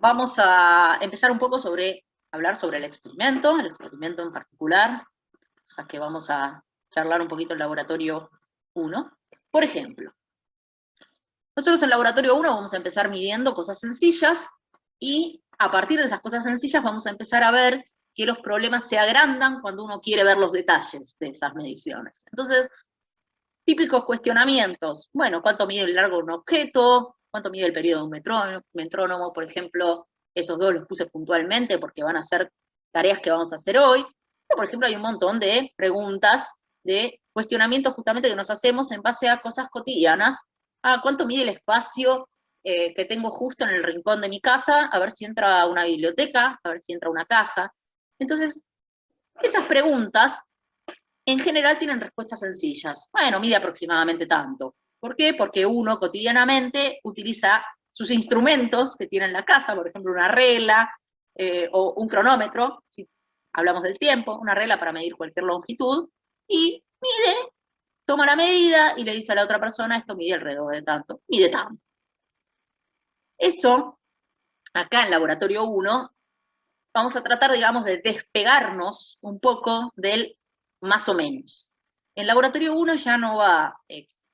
vamos a empezar un poco hablar sobre el experimento en particular, o sea que vamos a charlar un poquito en laboratorio 1. Por ejemplo, nosotros en laboratorio 1 vamos a empezar midiendo cosas sencillas y a partir de esas cosas sencillas vamos a empezar a ver que los problemas se agrandan cuando uno quiere ver los detalles de esas mediciones. Entonces, típicos cuestionamientos. Bueno, ¿cuánto mide el largo de un objeto? ¿Cuánto mide el periodo de un metrónomo? Por ejemplo, esos dos los puse puntualmente porque van a ser tareas que vamos a hacer hoy. Pero, por ejemplo, hay un montón de preguntas, de cuestionamientos justamente que nos hacemos en base a cosas cotidianas. ¿Cuánto mide el espacio que tengo justo en el rincón de mi casa? A ver si entra una biblioteca, a ver si entra una caja. Entonces, esas preguntas en general tienen respuestas sencillas. Bueno, mide aproximadamente tanto. ¿Por qué? Porque uno cotidianamente utiliza sus instrumentos que tiene en la casa, por ejemplo, una regla o un cronómetro, si hablamos del tiempo, una regla para medir cualquier longitud, y mide, toma la medida y le dice a la otra persona, esto mide alrededor de tanto, mide tanto. Eso, acá en laboratorio 1, vamos a tratar, digamos, de despegarnos un poco del más o menos. En laboratorio 1 ya no va a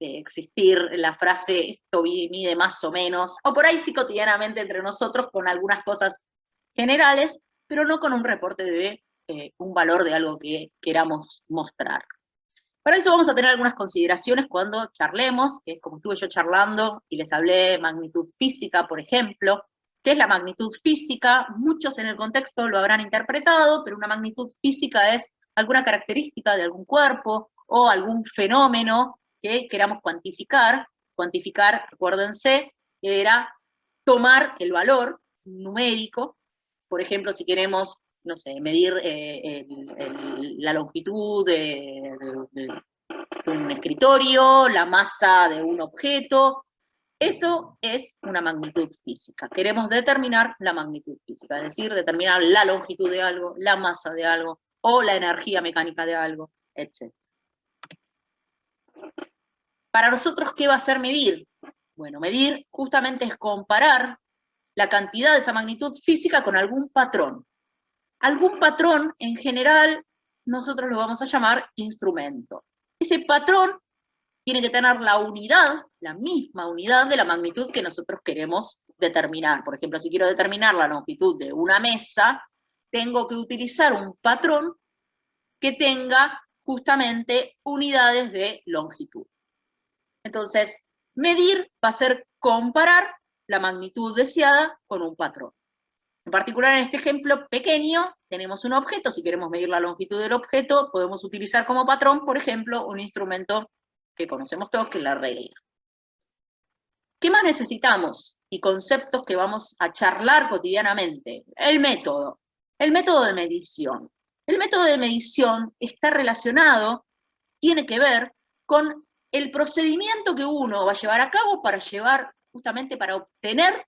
existir la frase esto mide más o menos, o por ahí sí cotidianamente entre nosotros con algunas cosas generales, pero no con un reporte de un valor de algo que queramos mostrar. Para eso vamos a tener algunas consideraciones cuando charlemos, que es como estuve yo charlando y les hablé de magnitud física, por ejemplo. ¿Qué es la magnitud física? Muchos en el contexto lo habrán interpretado, pero una magnitud física es alguna característica de algún cuerpo o algún fenómeno que queramos cuantificar. Cuantificar, acuérdense, que era tomar el valor numérico. Por ejemplo, si queremos, no sé, medir la longitud de un escritorio, la masa de un objeto, eso es una magnitud física. Queremos determinar la magnitud física, es decir, determinar la longitud de algo, la masa de algo, o la energía mecánica de algo, etc. Para nosotros, ¿qué va a ser medir? Bueno, medir justamente es comparar la cantidad de esa magnitud física con algún patrón. Algún patrón, en general, nosotros lo vamos a llamar instrumento. Ese patrón tiene que tener la unidad, la misma unidad de la magnitud que nosotros queremos determinar. Por ejemplo, si quiero determinar la longitud de una mesa, tengo que utilizar un patrón que tenga justamente unidades de longitud. Entonces, medir va a ser comparar la magnitud deseada con un patrón. En particular, en este ejemplo pequeño, tenemos un objeto. Si queremos medir la longitud del objeto, podemos utilizar como patrón, por ejemplo, un instrumento que conocemos todos, que es la regla. ¿Qué más necesitamos? Y conceptos que vamos a charlar cotidianamente. El método de medición. El método de medición está relacionado, tiene que ver con el procedimiento que uno va a llevar a cabo justamente para obtener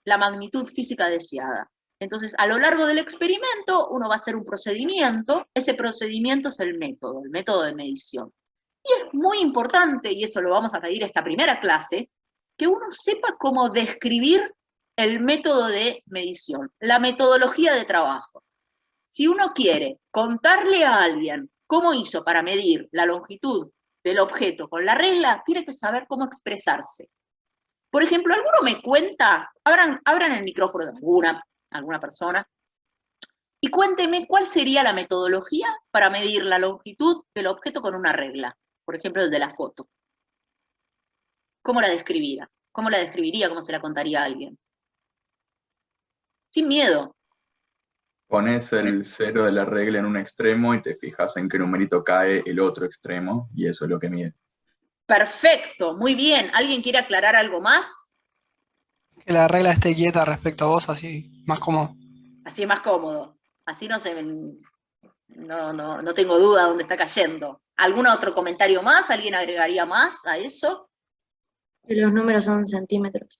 la magnitud física deseada. Entonces, a lo largo del experimento, uno va a hacer un procedimiento, ese procedimiento es el método de medición. Y es muy importante, y eso lo vamos a pedir esta primera clase, que uno sepa cómo describir el método de medición, la metodología de trabajo. Si uno quiere contarle a alguien cómo hizo para medir la longitud del objeto con la regla, tiene que saber cómo expresarse. Por ejemplo, ¿alguno me cuenta? Abran el micrófono de alguna persona y cuénteme cuál sería la metodología para medir la longitud del objeto con una regla. Por ejemplo, el de la foto. ¿Cómo la describiría? ¿Cómo la describiría? ¿Cómo se la contaría a alguien? Sin miedo. Pones el cero de la regla en un extremo y te fijas en qué numerito cae el otro extremo, y eso es lo que mide. Perfecto, muy bien. ¿Alguien quiere aclarar algo más? Que la regla esté quieta respecto a vos, así, más cómodo. Así es más cómodo. Así no tengo duda dónde está cayendo. ¿Algún otro comentario más? ¿Alguien agregaría más a eso? Que los números son centímetros.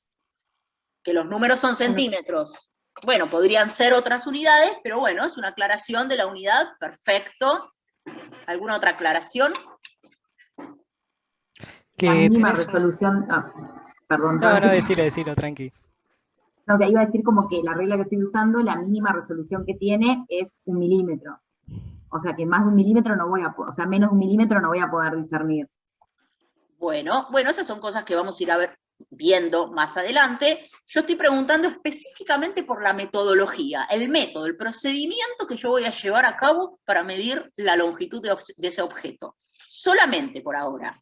Que los números son centímetros. Bueno, podrían ser otras unidades, pero bueno, es una aclaración de la unidad. Perfecto. ¿Alguna otra aclaración? La mínima tenés resolución. Perdón. No, decilo, tranqui. No, o sea, iba a decir como que la regla que estoy usando, la mínima resolución que tiene es 1 milímetro. O sea que más de 1 milímetro no voy a poder, o sea, menos de 1 milímetro no voy a poder discernir. Bueno, esas son cosas que vamos a ir a ver viendo más adelante. Yo estoy preguntando específicamente por la metodología, el método, el procedimiento que yo voy a llevar a cabo para medir la longitud de ese objeto. Solamente por ahora.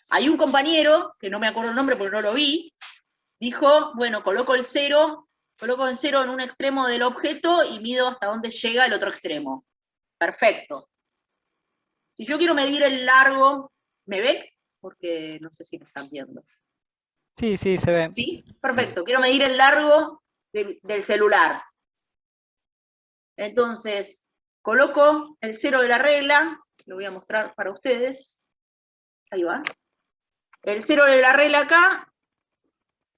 Hay un compañero, que no me acuerdo el nombre porque no lo vi, dijo, bueno, coloco el cero en un extremo del objeto y mido hasta dónde llega el otro extremo. Perfecto. Si yo quiero medir el largo, ¿me ven? Porque no sé si me están viendo. Sí, sí, se ve. ¿Sí? Perfecto. Quiero medir el largo del celular. Entonces, coloco el cero de la regla, lo voy a mostrar para ustedes. Ahí va. El cero de la regla acá,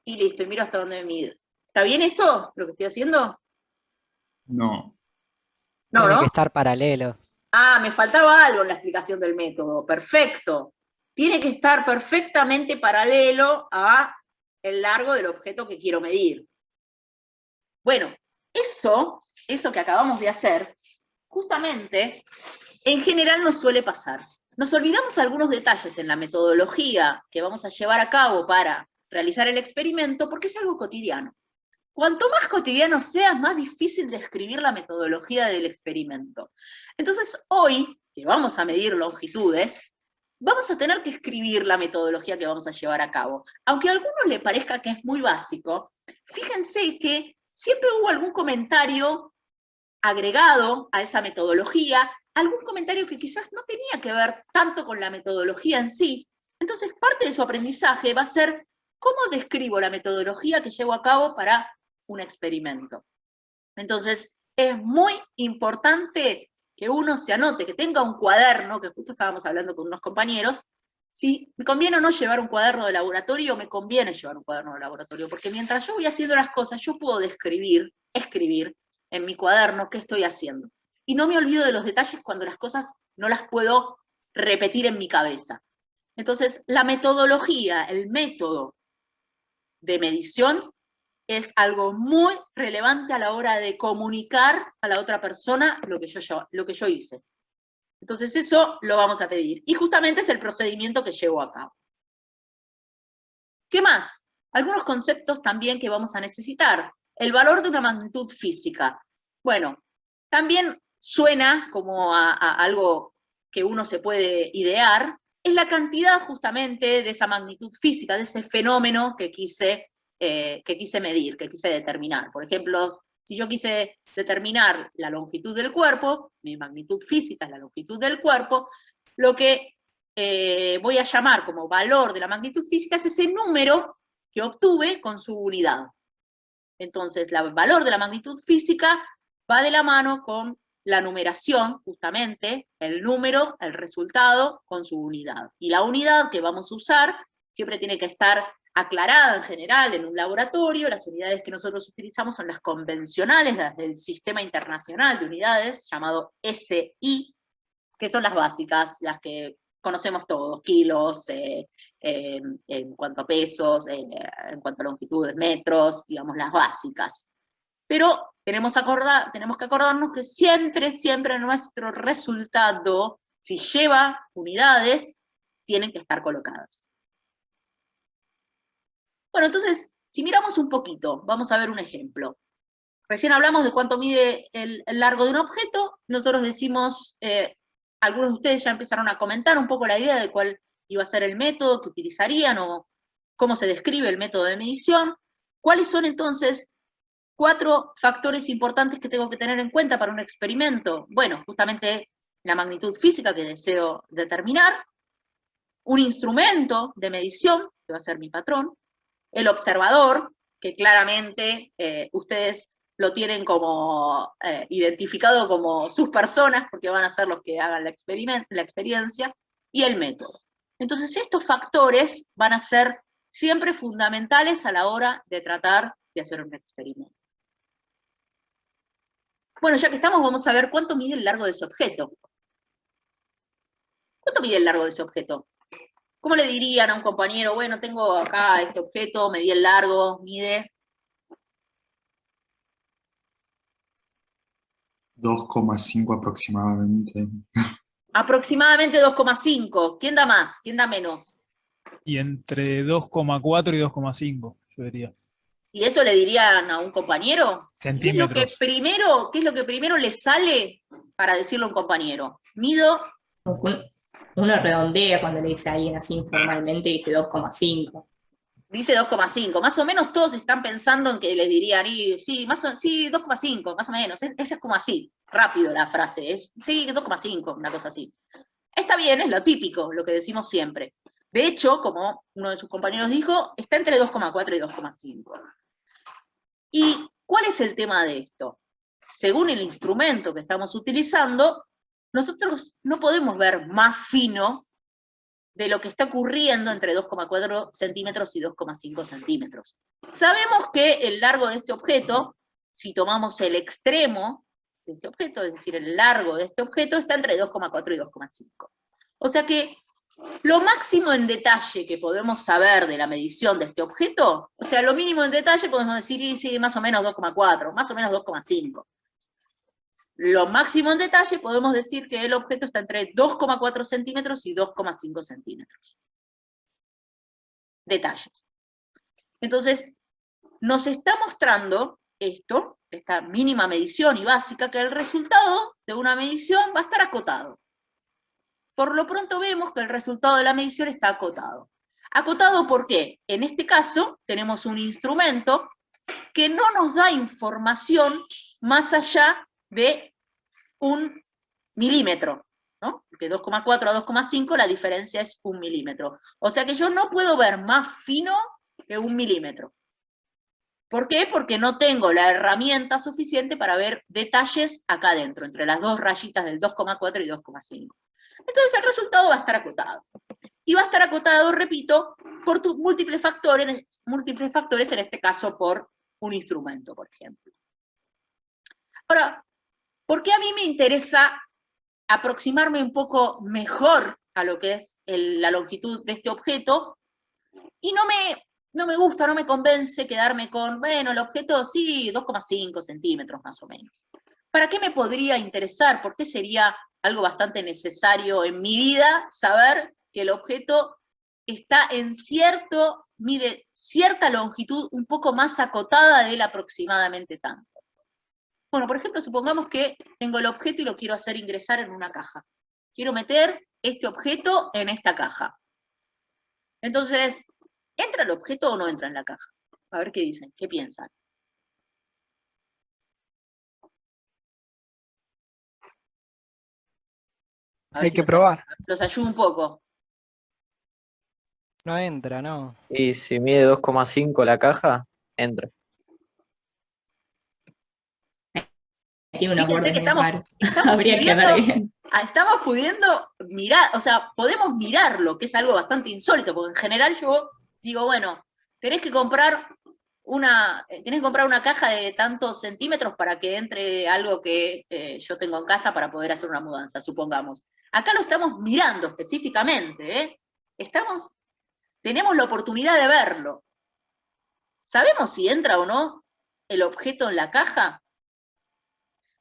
y listo, y miro hasta dónde me mide. ¿Está bien esto, lo que estoy haciendo? No. No, Tiene que ¿no? estar paralelo. Ah, me faltaba algo en la explicación del método. Perfecto. Tiene que estar perfectamente paralelo a el largo del objeto que quiero medir. Bueno, eso que acabamos de hacer, justamente, en general nos suele pasar. Nos olvidamos algunos detalles en la metodología que vamos a llevar a cabo para realizar el experimento porque es algo cotidiano. Cuanto más cotidiano sea, más difícil describir la metodología del experimento. Entonces, hoy, que vamos a medir longitudes, vamos a tener que escribir la metodología que vamos a llevar a cabo. Aunque a algunos le parezca que es muy básico, fíjense que siempre hubo algún comentario agregado a esa metodología, algún comentario que quizás no tenía que ver tanto con la metodología en sí. Entonces, parte de su aprendizaje va a ser cómo describo la metodología que llevo a cabo para un experimento. Entonces, es muy importante que uno se anote, que tenga un cuaderno, que justo estábamos hablando con unos compañeros, si me conviene o no llevar un cuaderno de laboratorio, me conviene llevar un cuaderno de laboratorio, porque mientras yo voy haciendo las cosas, yo puedo escribir en mi cuaderno qué estoy haciendo. Y no me olvido de los detalles cuando las cosas no las puedo repetir en mi cabeza. Entonces, la metodología, el método de medición es algo muy relevante a la hora de comunicar a la otra persona lo que yo hice. Entonces eso lo vamos a pedir. Y justamente es el procedimiento que llevo a cabo. ¿Qué más? Algunos conceptos también que vamos a necesitar. El valor de una magnitud física. Bueno, también suena como a algo que uno se puede idear. Es la cantidad justamente de esa magnitud física, de ese fenómeno que quise medir, que quise determinar. Por ejemplo, si yo quise determinar la longitud del cuerpo, mi magnitud física es la longitud del cuerpo, lo que voy a llamar como valor de la magnitud física es ese número que obtuve con su unidad. Entonces, el valor de la magnitud física va de la mano con la numeración, justamente, el número, el resultado, con su unidad. Y la unidad que vamos a usar siempre tiene que estar aclarada en general en un laboratorio. Las unidades que nosotros utilizamos son las convencionales, las del Sistema Internacional de Unidades, llamado SI, que son las básicas, las que conocemos todos, kilos, en cuanto a pesos, en cuanto a longitudes, metros, digamos, las básicas. Pero tenemos que acordarnos que siempre nuestro resultado, si lleva unidades, tienen que estar colocadas. Bueno, entonces, si miramos un poquito, vamos a ver un ejemplo. Recién hablamos de cuánto mide el largo de un objeto, nosotros decimos, algunos de ustedes ya empezaron a comentar un poco la idea de cuál iba a ser el método que utilizarían o cómo se describe el método de medición. ¿Cuáles son entonces 4 factores importantes que tengo que tener en cuenta para un experimento? Bueno, justamente la magnitud física que deseo determinar, un instrumento de medición, que va a ser mi patrón, el observador, que claramente ustedes lo tienen como identificado como sus personas, porque van a ser los que hagan la experiencia, y el método. Entonces estos factores van a ser siempre fundamentales a la hora de tratar de hacer un experimento. Bueno, ya que estamos, vamos a ver cuánto mide el largo de ese objeto. ¿Cuánto mide el largo de ese objeto? ¿Cómo le dirían a un compañero, bueno, tengo acá este objeto, medí el largo, mide? 2,5 aproximadamente. Aproximadamente 2,5. ¿Quién da más? ¿Quién da menos? Y entre 2,4 y 2,5, yo diría. ¿Y eso le dirían a un compañero? Centímetros. ¿Qué es lo que primero le sale para decirle a un compañero? Mido, Uno redondea cuando le dice a alguien así informalmente, dice 2,5. dice 2,5. Más o menos todos están pensando en que les dirían, y, sí, sí, 2,5, más o menos. Esa es como así, rápido la frase. Sí, 2,5, una cosa así. Está bien, es lo típico, lo que decimos siempre. De hecho, como uno de sus compañeros dijo, está entre 2,4 y 2,5. ¿Y cuál es el tema de esto? Según el instrumento que estamos utilizando, nosotros no podemos ver más fino de lo que está ocurriendo entre 2,4 centímetros y 2,5 centímetros. Sabemos que el largo de este objeto, si tomamos el extremo de este objeto, es decir, el largo de este objeto, está entre 2,4 y 2,5. O sea que lo máximo en detalle que podemos saber de la medición de este objeto, o sea, lo mínimo en detalle podemos decir, sí, más o menos 2,4, más o menos 2,5. Lo máximo en detalle podemos decir que el objeto está entre 2,4 centímetros y 2,5 centímetros. Detalles. Entonces, nos está mostrando esto, esta mínima medición y básica, que el resultado de una medición va a estar acotado. Por lo pronto vemos que el resultado de la medición está acotado. ¿Acotado por qué? En este caso, tenemos un instrumento que no nos da información más allá de 1 milímetro, ¿no? De 2,4 a 2,5 la diferencia es 1 milímetro. O sea que yo no puedo ver más fino que 1 milímetro. ¿Por qué? Porque no tengo la herramienta suficiente para ver detalles acá adentro, entre las dos rayitas del 2,4 y 2,5. Entonces el resultado va a estar acotado. Y va a estar acotado, repito, por múltiples factores, en este caso por un instrumento, por ejemplo. Ahora, ¿por qué a mí me interesa aproximarme un poco mejor a lo que es la longitud de este objeto? Y no me gusta, no me convence quedarme con, bueno, el objeto sí, 2,5 centímetros más o menos. ¿Para qué me podría interesar? ¿Por qué sería algo bastante necesario en mi vida saber que el objeto está mide cierta longitud un poco más acotada de él aproximadamente tanto? Bueno, por ejemplo, supongamos que tengo el objeto y lo quiero hacer ingresar en una caja. Quiero meter este objeto en esta caja. Entonces, ¿entra el objeto o no entra en la caja? A ver qué dicen, qué piensan. Hay que probar. Los ayudo un poco. No entra, no. Y si mide 2,5 la caja, entra. Tiene unos Fíjense que bordes muy raros. estamos Habría que ver bien. estamos pudiendo mirar, o sea, podemos mirarlo, que es algo bastante insólito, porque en general yo digo, bueno, tenés que comprar una caja de tantos centímetros para que entre algo que yo tengo en casa para poder hacer una mudanza, supongamos. Acá lo estamos mirando específicamente, ¿eh? Tenemos la oportunidad de verlo. ¿Sabemos si entra o no el objeto en la caja?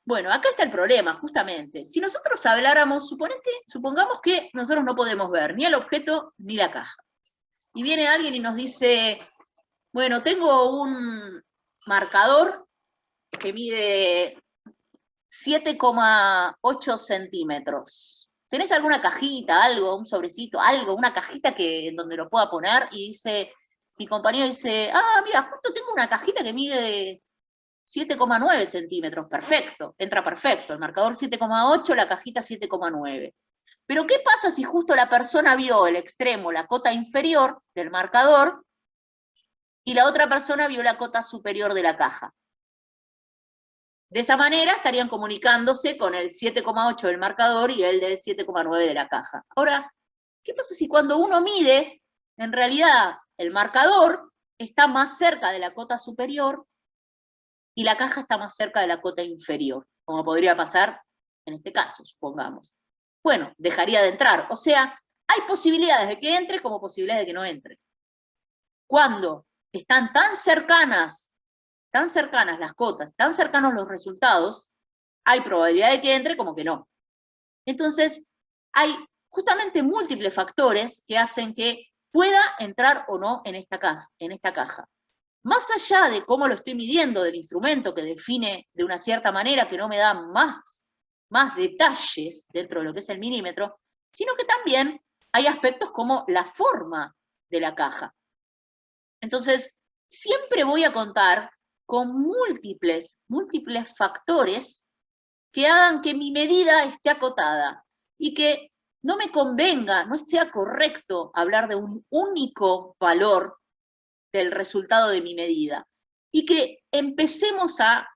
Bueno, acá está el problema, justamente. Si nosotros habláramos, supongamos que nosotros no podemos ver ni el objeto ni la caja. Y viene alguien y nos dice, bueno, tengo un marcador que mide 7,8 centímetros. ¿Tenés alguna cajita, algo, un sobrecito, algo, una cajita en donde lo pueda poner? Y mi compañero dice, mira, justo tengo una cajita que mide 7,9 centímetros, perfecto, entra perfecto, el marcador 7,8, la cajita 7,9. Pero ¿qué pasa si justo la persona vio el extremo, la cota inferior del marcador, y la otra persona vio la cota superior de la caja? De esa manera estarían comunicándose con el 7,8 del marcador y el del 7,9 de la caja. Ahora, ¿qué pasa si cuando uno mide, en realidad el marcador está más cerca de la cota superior y la caja está más cerca de la cota inferior, como podría pasar en este caso, supongamos? Bueno, dejaría de entrar. O sea, hay posibilidades de que entre como posibilidades de que no entre. Cuando están tan cercanas las cotas, tan cercanos los resultados, hay probabilidad de que entre como que no. Entonces, hay justamente múltiples factores que hacen que pueda entrar o no en esta caja. Más allá de cómo lo estoy midiendo, del instrumento que define de una cierta manera, que no me da más detalles dentro de lo que es el milímetro, sino que también hay aspectos como la forma de la caja. Entonces, siempre voy a contar con múltiples factores que hagan que mi medida esté acotada y que no me convenga, no sea correcto hablar de un único valor del resultado de mi medida, y que empecemos a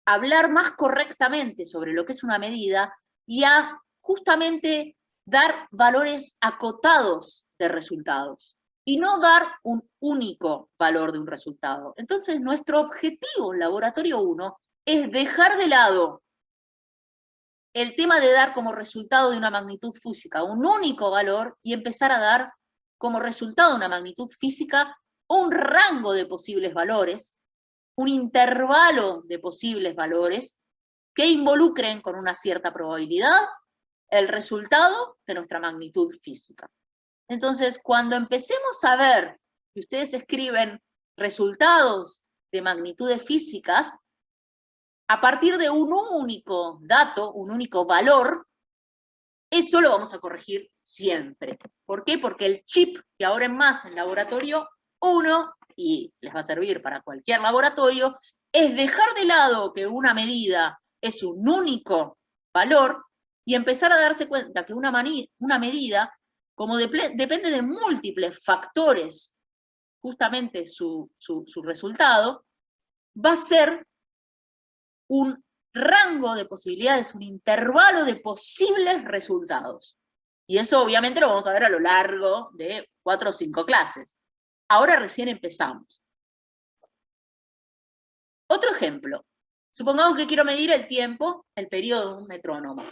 hablar más correctamente sobre lo que es una medida y a justamente dar valores acotados de resultados, y no dar un único valor de un resultado. Entonces, nuestro objetivo en Laboratorio 1 es dejar de lado el tema de dar como resultado de una magnitud física un único valor y empezar a dar como resultado de una magnitud física un rango de posibles valores, un intervalo de posibles valores que involucren con una cierta probabilidad el resultado de nuestra magnitud física. Entonces, cuando empecemos a ver que ustedes escriben resultados de magnitudes físicas, a partir de un único dato, un único valor, eso lo vamos a corregir siempre. ¿Por qué? Porque el chip que ahora en más en Laboratorio 1, y les va a servir para cualquier laboratorio, es dejar de lado que una medida es un único valor y empezar a darse cuenta que una medida, como depende de múltiples factores, justamente su resultado, va a ser un rango de posibilidades, un intervalo de posibles resultados. Y eso obviamente lo vamos a ver a lo largo de 4 o 5 clases. Ahora recién empezamos. Otro ejemplo. Supongamos que quiero medir el tiempo, el periodo de un metrónomo.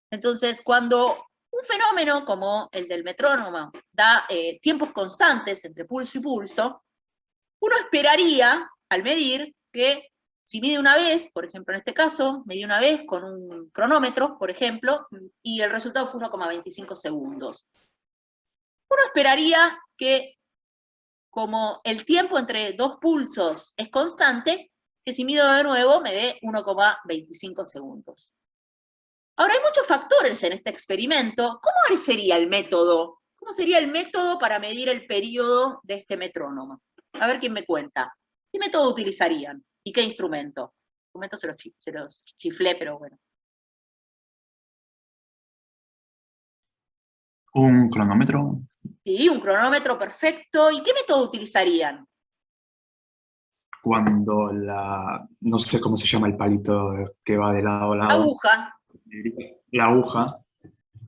Entonces, cuando un fenómeno como el del metrónomo da tiempos constantes entre pulso y pulso, uno esperaría, al medir, que si mide una vez, por ejemplo en este caso, medí una vez con un cronómetro, por ejemplo, y el resultado fue 1,25 segundos. Uno esperaría que, como el tiempo entre dos pulsos es constante, que si mido de nuevo me dé 1,25 segundos. Ahora, hay muchos factores en este experimento. ¿Cómo sería el método? ¿Cómo sería el método para medir el periodo de este metrónomo? A ver quién me cuenta. ¿Qué método utilizarían? ¿Y qué instrumento? Instrumento se los chiflé, pero bueno. ¿Un cronómetro? Sí, un cronómetro perfecto. ¿Y qué método utilizarían? Cuando no sé cómo se llama el palito que va de lado a lado. Aguja. La aguja.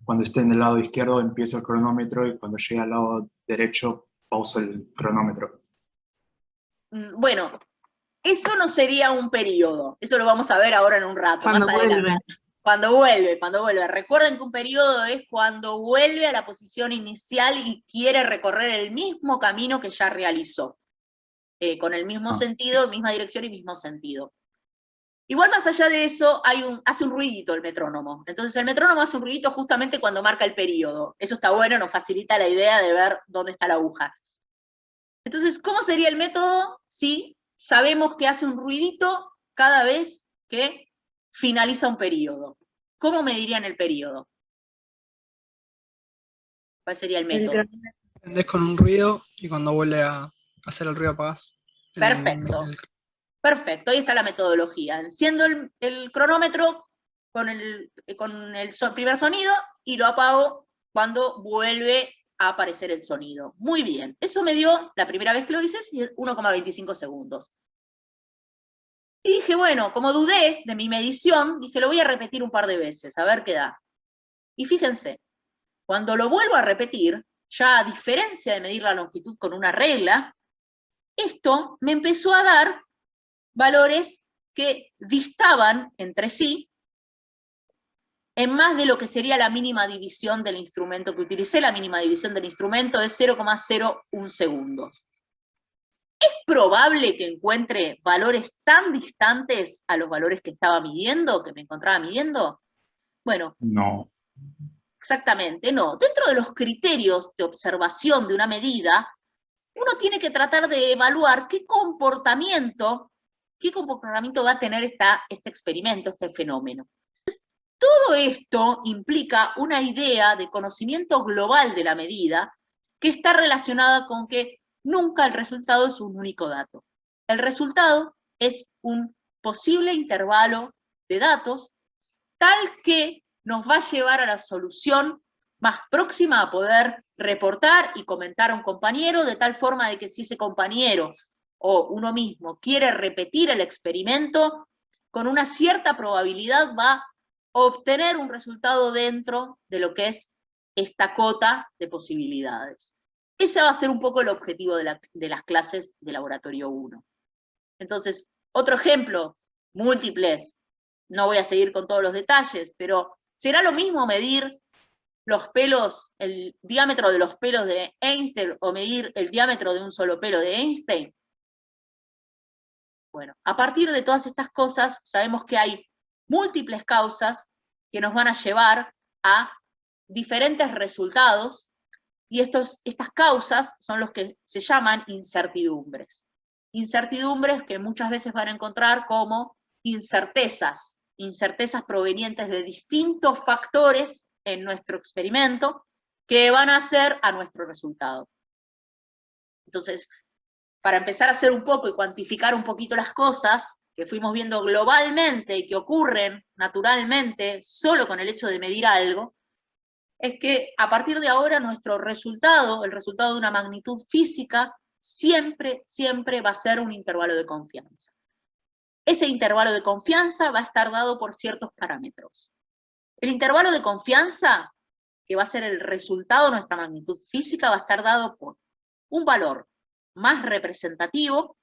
Cuando esté en el lado izquierdo empiezo el cronómetro y cuando llegue al lado derecho pauso el cronómetro. Bueno, eso no sería un periodo. Eso lo vamos a ver ahora en un rato. Cuando más adelante. vuelve. Cuando vuelve. Recuerden que un periodo es cuando vuelve a la posición inicial y quiere recorrer el mismo camino que ya realizó. Con el mismo sentido, misma dirección y mismo sentido. Igual, más allá de eso, hace un ruidito el metrónomo. Entonces el metrónomo hace un ruidito justamente cuando marca el periodo. Eso está bueno, nos facilita la idea de ver dónde está la aguja. Entonces, ¿cómo sería el método si sabemos que hace un ruidito cada vez que finaliza un periodo? ¿Cómo medirían el periodo? ¿Cuál sería el método? Prendés con un ruido y cuando vuelve a hacer el ruido apagás. Perfecto. Perfecto, ahí está la metodología. Enciendo el cronómetro con el primer sonido y lo apago cuando vuelve a aparecer el sonido. Muy bien, eso me dio, la primera vez que lo hice, 1,25 segundos. Y dije, bueno, como dudé de mi medición, dije, lo voy a repetir un par de veces, a ver qué da. Y fíjense, cuando lo vuelvo a repetir, ya a diferencia de medir la longitud con una regla, esto me empezó a dar valores que distaban entre sí en más de lo que sería la mínima división del instrumento que utilicé. La mínima división del instrumento es 0,01 segundos. ¿Es probable que encuentre valores tan distantes a los valores que estaba midiendo, que me encontraba midiendo? Bueno, No. exactamente, no. Dentro de los criterios de observación de una medida, uno tiene que tratar de evaluar qué comportamiento va a tener este experimento, este fenómeno. Todo esto implica una idea de conocimiento global de la medida que está relacionada con que nunca el resultado es un único dato. El resultado es un posible intervalo de datos tal que nos va a llevar a la solución más próxima a poder reportar y comentar a un compañero, de tal forma de que si ese compañero o uno mismo quiere repetir el experimento, con una cierta probabilidad va a obtener un resultado dentro de lo que es esta cota de posibilidades. Ese va a ser un poco el objetivo de las clases de Laboratorio 1. Entonces, otro ejemplo, múltiples. No voy a seguir con todos los detalles, pero ¿será lo mismo medir los pelos, el diámetro de los pelos de Einstein, o medir el diámetro de un solo pelo de Einstein? Bueno, a partir de todas estas cosas, sabemos que hay múltiples causas que nos van a llevar a diferentes resultados, y estas causas son los que se llaman incertidumbres. Incertidumbres que muchas veces van a encontrar como incertezas provenientes de distintos factores en nuestro experimento que van a hacer a nuestro resultado. Entonces, para empezar a hacer un poco y cuantificar un poquito las cosas que fuimos viendo globalmente y que ocurren naturalmente solo con el hecho de medir algo, es que a partir de ahora nuestro resultado, el resultado de una magnitud física, siempre va a ser un intervalo de confianza. Ese intervalo de confianza va a estar dado por ciertos parámetros. El intervalo de confianza, que va a ser el resultado de nuestra magnitud física, va a estar dado por un valor más representativo,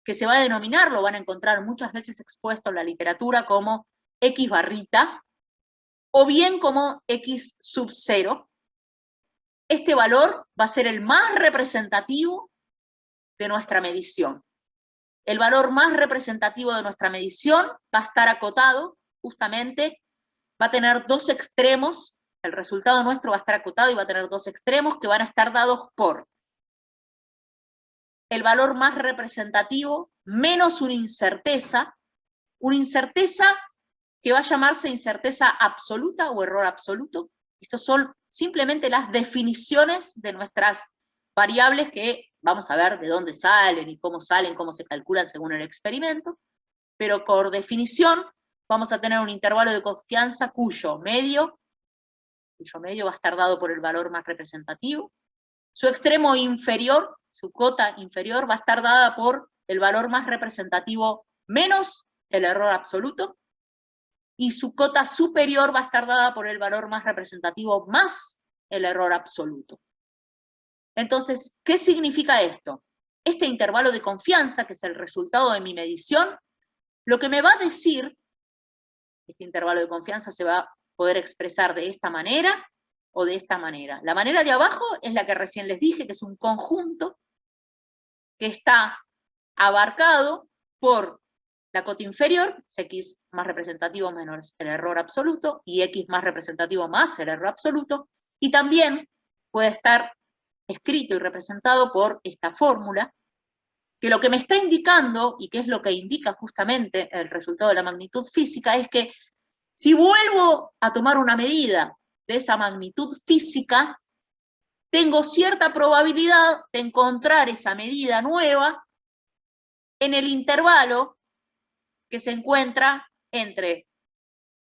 que se va a denominar, lo van a encontrar muchas veces expuesto en la literatura como X barrita, o bien como X sub 0. Este valor va a ser el más representativo de nuestra medición. El valor más representativo de nuestra medición va a estar acotado, justamente, va a tener dos extremos, el resultado nuestro va a estar acotado y va a tener dos extremos que van a estar dados por el valor más representativo menos una incerteza que va a llamarse incerteza absoluta o error absoluto. Estos son simplemente las definiciones de nuestras variables que vamos a ver de dónde salen y cómo salen, cómo se calculan según el experimento, pero por definición vamos a tener un intervalo de confianza cuyo medio va a estar dado por el valor más representativo. Su extremo inferior, su cota inferior, va a estar dada por el valor más representativo menos el error absoluto, y su cota superior va a estar dada por el valor más representativo más el error absoluto. Entonces, ¿qué significa esto? Este intervalo de confianza, que es el resultado de mi medición, lo que me va a decir, este intervalo de confianza se va a poder expresar de esta manera o de esta manera. La manera de abajo es la que recién les dije, que es un conjunto que está abarcado por la cota inferior, es X más representativo menos el error absoluto, y X más representativo más el error absoluto, y también puede estar escrito y representado por esta fórmula, que lo que me está indicando, y que es lo que indica justamente el resultado de la magnitud física, es que si vuelvo a tomar una medida de esa magnitud física, tengo cierta probabilidad de encontrar esa medida nueva en el intervalo que se encuentra entre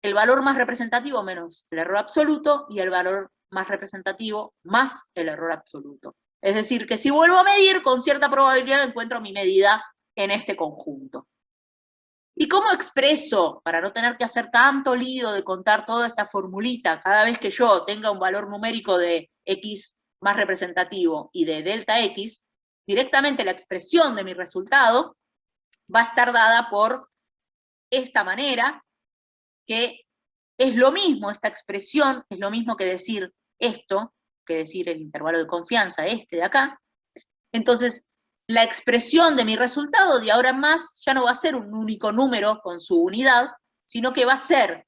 el valor más representativo menos el error absoluto y el valor más representativo más el error absoluto. Es decir, que si vuelvo a medir, con cierta probabilidad encuentro mi medida en este conjunto. ¿Y cómo expreso, para no tener que hacer tanto lío de contar toda esta formulita, cada vez que yo tenga un valor numérico de X más representativo y de delta X, directamente la expresión de mi resultado va a estar dada por esta manera, que es lo mismo, esta expresión es lo mismo que decir esto, que decir el intervalo de confianza, este de acá. Entonces, la expresión de mi resultado de ahora en más ya no va a ser un único número con su unidad, sino que va a ser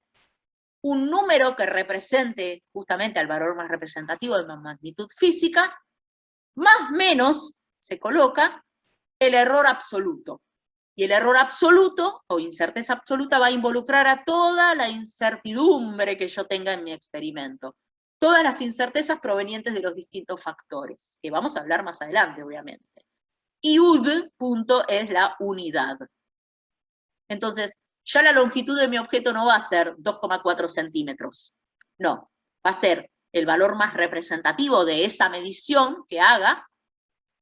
un número que represente justamente al valor más representativo de magnitud física, más menos se coloca el error absoluto. Y el error absoluto, o incerteza absoluta, va a involucrar a toda la incertidumbre que yo tenga en mi experimento. Todas las incertezas provenientes de los distintos factores, que vamos a hablar más adelante, obviamente. Y UD, punto, es la unidad. Entonces, ya la longitud de mi objeto no va a ser 2,4 centímetros. No, va a ser el valor más representativo de esa medición que haga,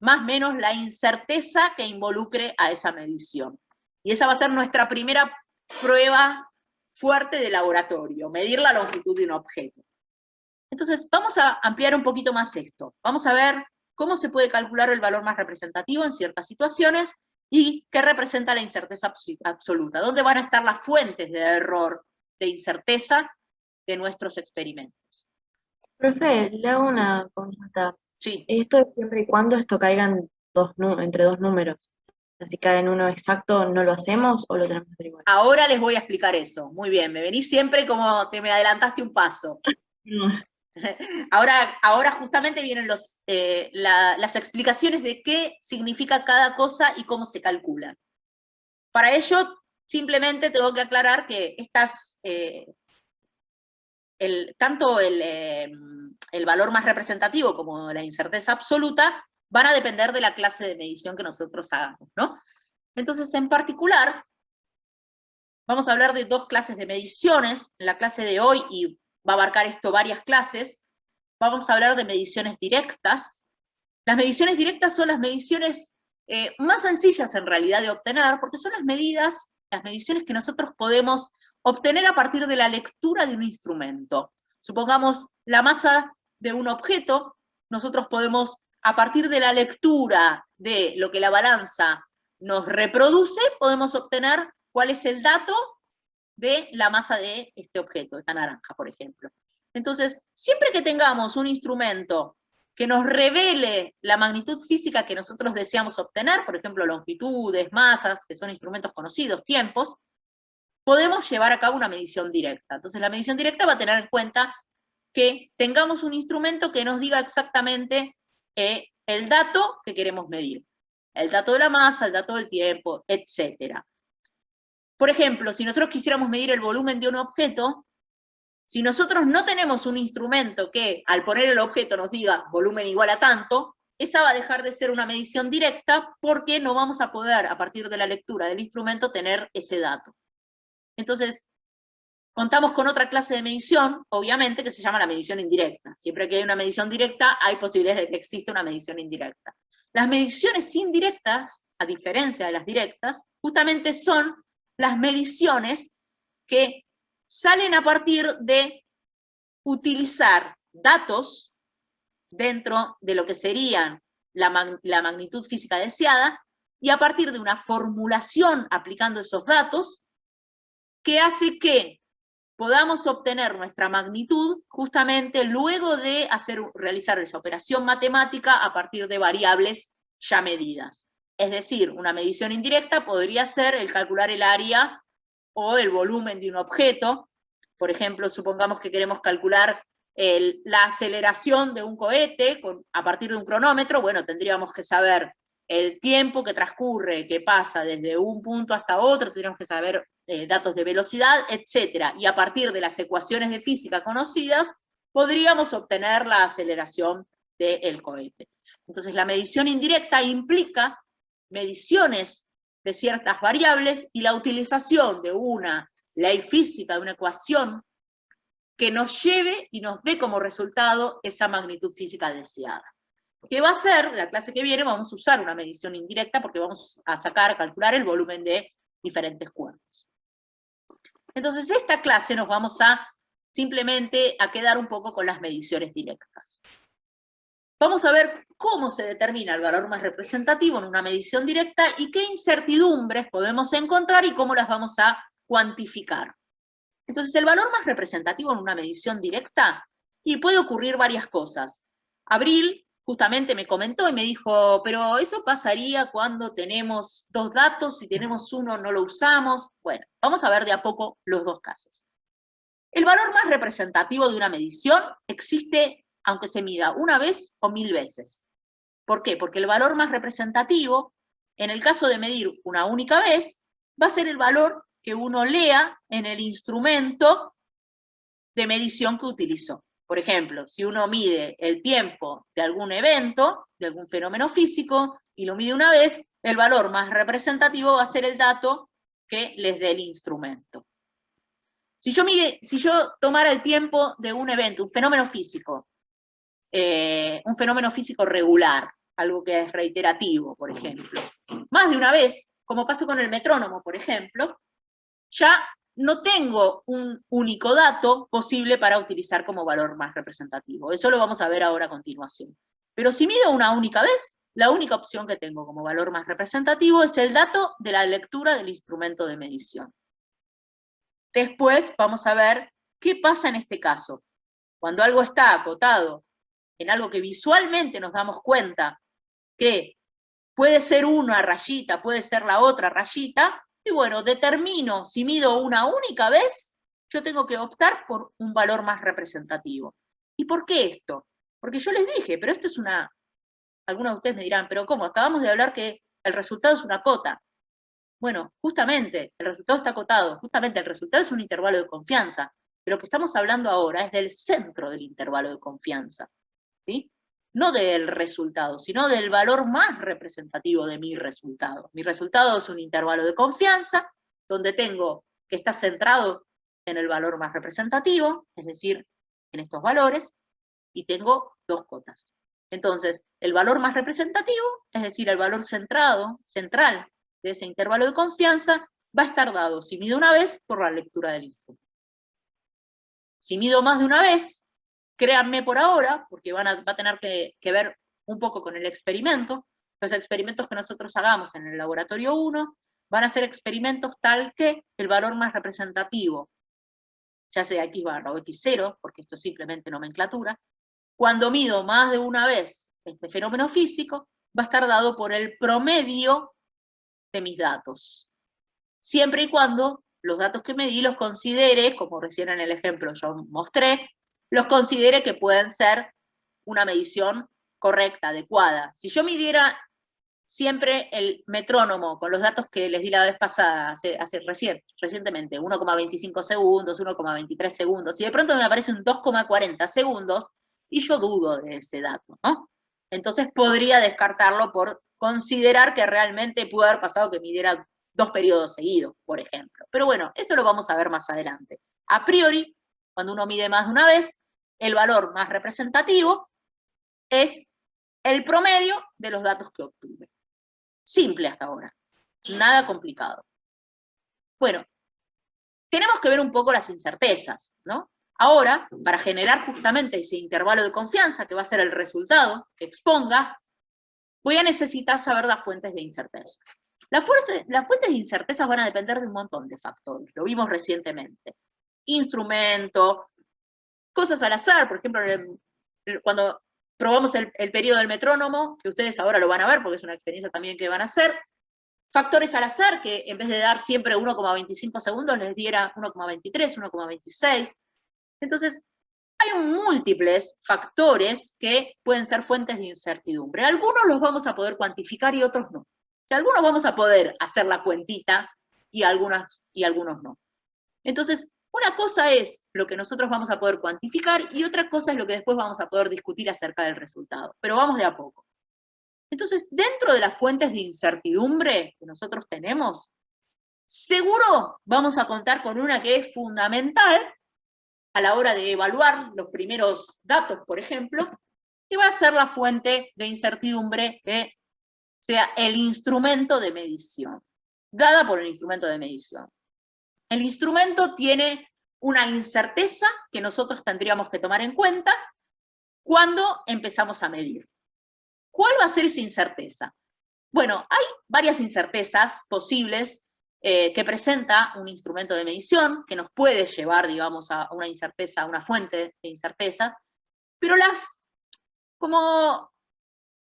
más o menos la incerteza que involucre a esa medición. Y esa va a ser nuestra primera prueba fuerte de laboratorio, medir la longitud de un objeto. Entonces, vamos a ampliar un poquito más esto. Vamos a ver cómo se puede calcular el valor más representativo en ciertas situaciones y qué representa la incerteza absoluta. ¿Dónde van a estar las fuentes de error, de incerteza de nuestros experimentos? Profe, le hago una consulta. Sí. Esto es siempre y cuando esto caiga entre dos números. Si cae en uno exacto, ¿no lo hacemos o lo tenemos que hacer igual? Ahora les voy a explicar eso. Muy bien, me venís siempre como te me adelantaste un paso. Ahora justamente vienen las explicaciones de qué significa cada cosa y cómo se calcula. Para ello, simplemente tengo que aclarar que tanto el valor más representativo como la incerteza absoluta van a depender de la clase de medición que nosotros hagamos, ¿no? Entonces, en particular, vamos a hablar de dos clases de mediciones. En la clase de hoy, y va a abarcar esto varias clases, vamos a hablar de mediciones directas. Las mediciones directas son las mediciones más sencillas en realidad de obtener, porque son las mediciones que nosotros podemos obtener a partir de la lectura de un instrumento. Supongamos la masa de un objeto, nosotros podemos, a partir de la lectura de lo que la balanza nos reproduce, podemos obtener cuál es el dato de la masa de este objeto, esta naranja, por ejemplo. Entonces, siempre que tengamos un instrumento que nos revele la magnitud física que nosotros deseamos obtener, por ejemplo, longitudes, masas, que son instrumentos conocidos, tiempos, podemos llevar a cabo una medición directa. Entonces, la medición directa va a tener en cuenta que tengamos un instrumento que nos diga exactamente el dato que queremos medir. El dato de la masa, el dato del tiempo, etc. Por ejemplo, si nosotros quisiéramos medir el volumen de un objeto, si nosotros no tenemos un instrumento que al poner el objeto nos diga volumen igual a tanto, esa va a dejar de ser una medición directa porque no vamos a poder, a partir de la lectura del instrumento, tener ese dato. Entonces, contamos con otra clase de medición, obviamente, que se llama la medición indirecta. Siempre que hay una medición directa, hay posibilidades de que exista una medición indirecta. Las mediciones indirectas, a diferencia de las directas, justamente son las mediciones que salen a partir de utilizar datos dentro de lo que serían la magnitud física deseada, y a partir de una formulación aplicando esos datos, que hace que podamos obtener nuestra magnitud justamente luego de realizar esa operación matemática a partir de variables ya medidas. Es decir, una medición indirecta podría ser el calcular el área o el volumen de un objeto. Por ejemplo, supongamos que queremos calcular la aceleración de un cohete a partir de un cronómetro. Bueno, tendríamos que saber el tiempo que transcurre, que pasa desde un punto hasta otro, tendríamos que saber datos de velocidad, etc. Y a partir de las ecuaciones de física conocidas, podríamos obtener la aceleración del cohete. Entonces, la medición indirecta implica mediciones de ciertas variables y la utilización de una ley física, de una ecuación, que nos lleve y nos dé como resultado esa magnitud física deseada. ¿Qué va a ser? La clase que viene vamos a usar una medición indirecta porque vamos a calcular el volumen de diferentes cuerpos. Entonces, esta clase nos vamos simplemente a quedar un poco con las mediciones directas. Vamos a ver cómo se determina el valor más representativo en una medición directa y qué incertidumbres podemos encontrar y cómo las vamos a cuantificar. Entonces, el valor más representativo en una medición directa, y puede ocurrir varias cosas. Abril justamente me comentó y me dijo, pero eso pasaría cuando tenemos dos datos, si tenemos uno no lo usamos. Bueno, vamos a ver de a poco los dos casos. El valor más representativo de una medición existe aunque se mida una vez o 1000 veces. ¿Por qué? Porque el valor más representativo, en el caso de medir una única vez, va a ser el valor que uno lea en el instrumento de medición que utilizó. Por ejemplo, si uno mide el tiempo de algún evento, de algún fenómeno físico, y lo mide una vez, el valor más representativo va a ser el dato que les dé el instrumento. Si yo tomara el tiempo de un evento, un fenómeno físico regular, algo que es reiterativo, por ejemplo, más de una vez, como pasó con el metrónomo, por ejemplo, ya no tengo un único dato posible para utilizar como valor más representativo. Eso lo vamos a ver ahora a continuación. Pero si mido una única vez, la única opción que tengo como valor más representativo es el dato de la lectura del instrumento de medición. Después vamos a ver qué pasa en este caso. Cuando algo está acotado en algo que visualmente nos damos cuenta que puede ser una rayita, puede ser la otra rayita, y bueno, determino si mido una única vez, yo tengo que optar por un valor más representativo. ¿Y por qué esto? Porque yo les dije, pero esto es algunos de ustedes me dirán, pero ¿cómo? Acabamos de hablar que el resultado es una cota. Bueno, justamente, el resultado está acotado, justamente el resultado es un intervalo de confianza. De lo que estamos hablando ahora es del centro del intervalo de confianza, ¿sí? No del resultado, sino del valor más representativo de mi resultado. Mi resultado es un intervalo de confianza, donde tengo que está centrado en el valor más representativo, es decir, en estos valores, y tengo dos cotas. Entonces, el valor más representativo, es decir, el valor central de ese intervalo de confianza, va a estar dado, si mido una vez, por la lectura del instrumento. Si mido más de una vez, créanme por ahora, porque va a tener que ver un poco con el experimento. Los experimentos que nosotros hagamos en el laboratorio 1 van a ser experimentos tal que el valor más representativo, ya sea x barra o x0, porque esto es simplemente nomenclatura, cuando mido más de una vez este fenómeno físico, va a estar dado por el promedio de mis datos. Siempre y cuando los datos que medí los considere, como recién en el ejemplo yo mostré, los considere que pueden ser una medición correcta, adecuada. Si yo midiera siempre el metrónomo con los datos que les di la vez pasada, recientemente, 1,25 segundos, 1,23 segundos, y de pronto me aparecen 2,40 segundos, y yo dudo de ese dato, ¿no? Entonces podría descartarlo por considerar que realmente pudo haber pasado que midiera 2 periodos seguidos, por ejemplo. Pero bueno, eso lo vamos a ver más adelante. A priori, cuando uno mide más de una vez, el valor más representativo es el promedio de los datos que obtuve. Simple hasta ahora, nada complicado. Bueno, tenemos que ver un poco las incertezas, ¿no? Ahora, para generar justamente ese intervalo de confianza, que va a ser el resultado que exponga, voy a necesitar saber las fuentes de incerteza. Las fuentes de incertezas van a depender de un montón de factores, lo vimos recientemente. Instrumento, cosas al azar, por ejemplo, cuando probamos el periodo del metrónomo, que ustedes ahora lo van a ver porque es una experiencia también que van a hacer, factores al azar, que en vez de dar siempre 1,25 segundos, les diera 1,23, 1,26. Entonces, hay múltiples factores que pueden ser fuentes de incertidumbre. Algunos los vamos a poder cuantificar y otros no. O sea, algunos vamos a poder hacer la cuentita y algunos no. Entonces, una cosa es lo que nosotros vamos a poder cuantificar y otra cosa es lo que después vamos a poder discutir acerca del resultado. Pero vamos de a poco. Entonces, dentro de las fuentes de incertidumbre que nosotros tenemos, seguro vamos a contar con una que es fundamental a la hora de evaluar los primeros datos, por ejemplo, que va a ser la fuente de incertidumbre que sea el instrumento de medición, dada por el instrumento de medición. El instrumento tiene una incerteza que nosotros tendríamos que tomar en cuenta cuando empezamos a medir. ¿Cuál va a ser esa incerteza? Bueno, hay varias incertezas posibles que presenta un instrumento de medición que nos puede llevar, digamos, a una incerteza, a una fuente de incertezas, pero como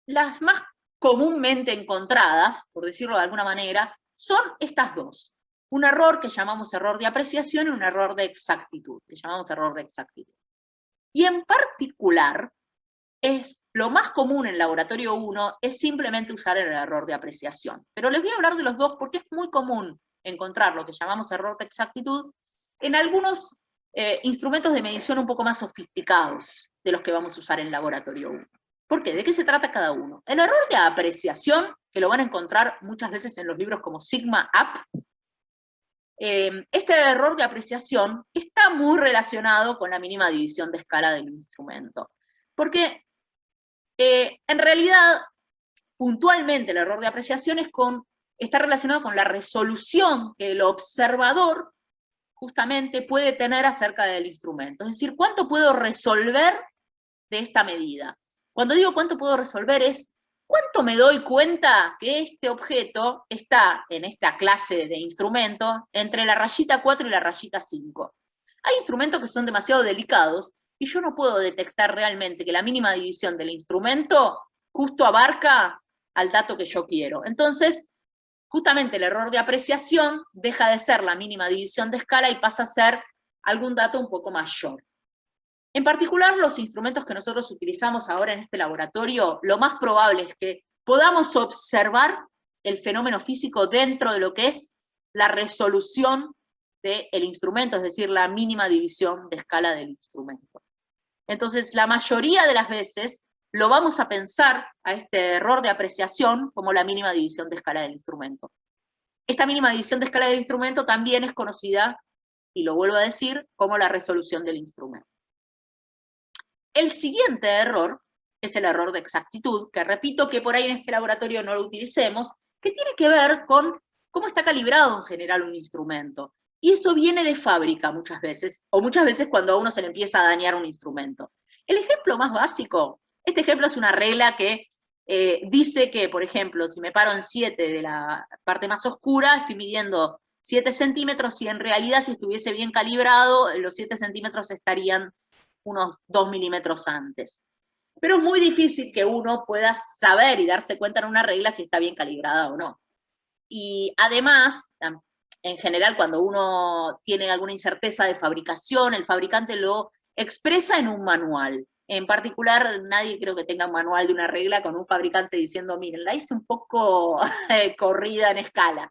las más comúnmente encontradas, por decirlo de alguna manera, son estas dos. Un error que llamamos error de apreciación y un error de exactitud, que llamamos error de exactitud. Y en particular, lo más común en laboratorio 1 es simplemente usar el error de apreciación. Pero les voy a hablar de los dos porque es muy común encontrar lo que llamamos error de exactitud en algunos instrumentos de medición un poco más sofisticados de los que vamos a usar en laboratorio 1. ¿Por qué? ¿De qué se trata cada uno? El error de apreciación, que lo van a encontrar muchas veces en los libros como Sigma Up, este error de apreciación está muy relacionado con la mínima división de escala del instrumento. Porque en realidad, puntualmente, el error de apreciación está relacionado con la resolución que el observador justamente puede tener acerca del instrumento. Es decir, ¿cuánto puedo resolver de esta medida? Cuando digo cuánto puedo resolver es ¿cuánto me doy cuenta que este objeto está en esta clase de instrumento entre la rayita 4 y la rayita 5? Hay instrumentos que son demasiado delicados y yo no puedo detectar realmente que la mínima división del instrumento justo abarca al dato que yo quiero. Entonces, justamente el error de apreciación deja de ser la mínima división de escala y pasa a ser algún dato un poco mayor. En particular, los instrumentos que nosotros utilizamos ahora en este laboratorio, lo más probable es que podamos observar el fenómeno físico dentro de lo que es la resolución del instrumento, es decir, la mínima división de escala del instrumento. Entonces, la mayoría de las veces lo vamos a pensar a este error de apreciación como la mínima división de escala del instrumento. Esta mínima división de escala del instrumento también es conocida, y lo vuelvo a decir, como la resolución del instrumento. El siguiente error es el error de exactitud, que repito que por ahí en este laboratorio no lo utilicemos, que tiene que ver con cómo está calibrado en general un instrumento. Y eso viene de fábrica muchas veces, o muchas veces cuando a uno se le empieza a dañar un instrumento. El ejemplo más básico, este ejemplo es una regla que dice que, por ejemplo, si me paro en 7 de la parte más oscura, estoy midiendo 7 centímetros, y en realidad si estuviese bien calibrado, los 7 centímetros estarían unos 2 milímetros antes. Pero es muy difícil que uno pueda saber y darse cuenta en una regla si está bien calibrada o no. Y además, en general, cuando uno tiene alguna incerteza de fabricación, el fabricante lo expresa en un manual. En particular, nadie creo que tenga un manual de una regla con un fabricante diciendo, miren, la hice un poco corrida en escala.